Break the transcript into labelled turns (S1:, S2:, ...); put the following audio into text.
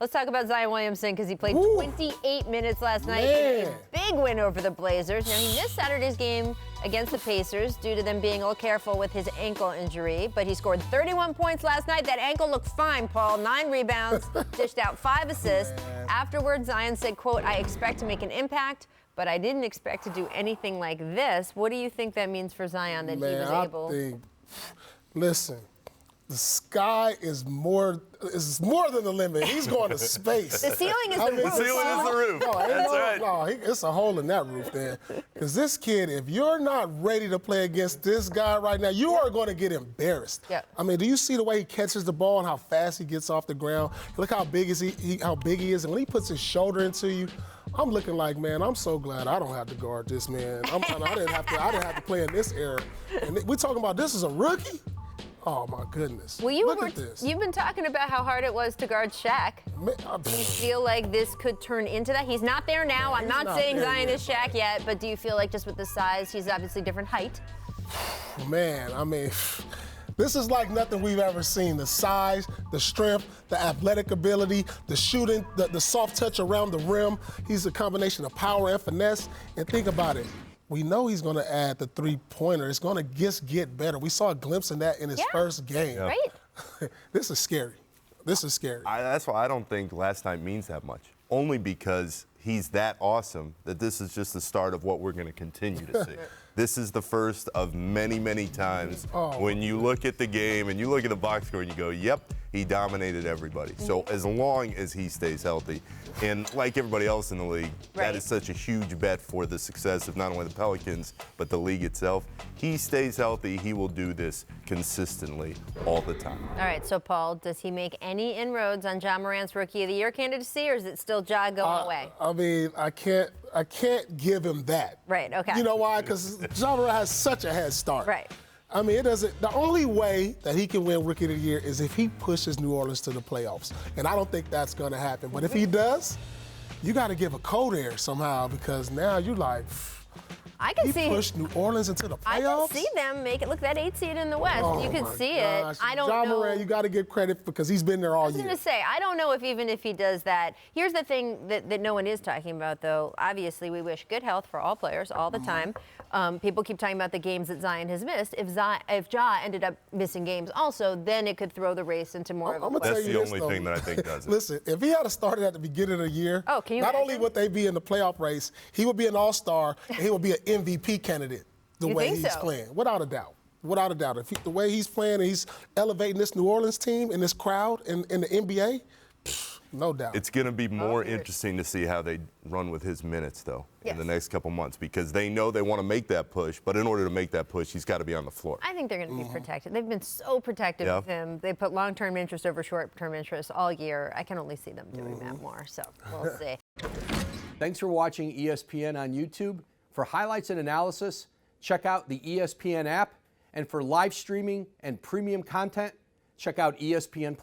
S1: Let's talk about Zion Williamson because he played 28 minutes last night in a big win over the Blazers. Now, he missed Saturday's game against the Pacers due to them being a little careful with his ankle injury, but he scored 31 points last night. That ankle looked fine, Paul. 9 rebounds, dished out 5 assists. Afterwards, Zion said, quote, "I expect to make an impact, but I didn't expect to do anything like this." What do you think that means for Zion that he was able?
S2: Listen, the sky is more than the limit. He's going to space.
S1: The ceiling is the roof.
S3: The ceiling is the roof.
S2: It's a hole in that roof there. Because this kid, if you're not ready to play against this guy right now, you are going to get embarrassed.
S1: Yeah.
S2: I mean, do you see the way he catches the ball and how fast he gets off the ground? Look how big how big he is, and when he puts his shoulder into you, I'm looking like, man, I'm so glad I don't have to guard this man. I didn't have to play in this era. And we're talking about this is a rookie. Oh, my goodness.
S1: Well,
S2: Look at this.
S1: You've been talking about how hard it was to guard Shaq. Do you feel like this could turn into that? He's not there now. I'm not saying Zion is Shaq yet, but do you feel like just with the size, he's obviously different height?
S2: Man, I mean, this is like nothing we've ever seen. The size, the strength, the athletic ability, the shooting, the soft touch around the rim. He's a combination of power and finesse. And think about it. We know he's going to add the three-pointer. It's going to just get better. We saw a glimpse of that in his first game.
S1: Right.
S2: This is scary. This is scary.
S3: That's why I don't think last night means that much. Only because he's that awesome that this is just the start of what we're going to continue to see. This is the first of many, many times when you look at the game and you look at the box score and you go, yep, he dominated everybody. So as long as he stays healthy, and like everybody else in the league, that is such a huge bet for the success of not only the Pelicans, but the league itself. He stays healthy, he will do this consistently all the time.
S1: All right, so Paul, does he make any inroads on Ja Morant's Rookie of the Year candidacy, or is it still Ja going away?
S2: I mean, I can't give him that.
S1: Right, okay.
S2: You know why? Because Ja Morant has such a head start.
S1: Right.
S2: I mean, it doesn't. The only way that he can win Rookie of the Year is if he pushes New Orleans to the playoffs, and I don't think that's going to happen. But if he does, you got to give a code there somehow because now you're like,
S1: I can see
S2: pushed New Orleans into the playoffs.
S1: I can see them make it. Look, that 8 seed in the West.
S2: Oh,
S1: you can see
S2: gosh.
S1: it. I don't
S2: Ja
S1: know.
S2: Morant, you got to give credit because he's been there all year.
S1: I was going to say, I don't know if even if he does that. Here's the thing that no one is talking about, though. Obviously, we wish good health for all players all the time. People keep talking about the games that Zion has missed. If Ja ended up missing games also, then it could throw the race into more of a question.
S3: That's the only thing that I think does it.
S2: Listen, if he had started at the beginning of the year, not only would they be in the playoff race, he would be an all-star and he would be an MVP candidate the way he's playing, without a doubt. Without a doubt. The way he's playing and he's elevating this New Orleans team and this crowd in the NBA, no doubt.
S3: It's going to be more interesting to see how they run with his minutes, though, in the next couple months, because they know they want to make that push, but in order to make that push, he's got to be on the floor.
S1: I think they're going to be protected. They've been so protective of him. They put long-term interest over short-term interest all year. I can only see them doing that more, so we'll see.
S4: Thanks for watching ESPN on YouTube. For highlights and analysis, check out the ESPN app. And for live streaming and premium content, check out ESPN+.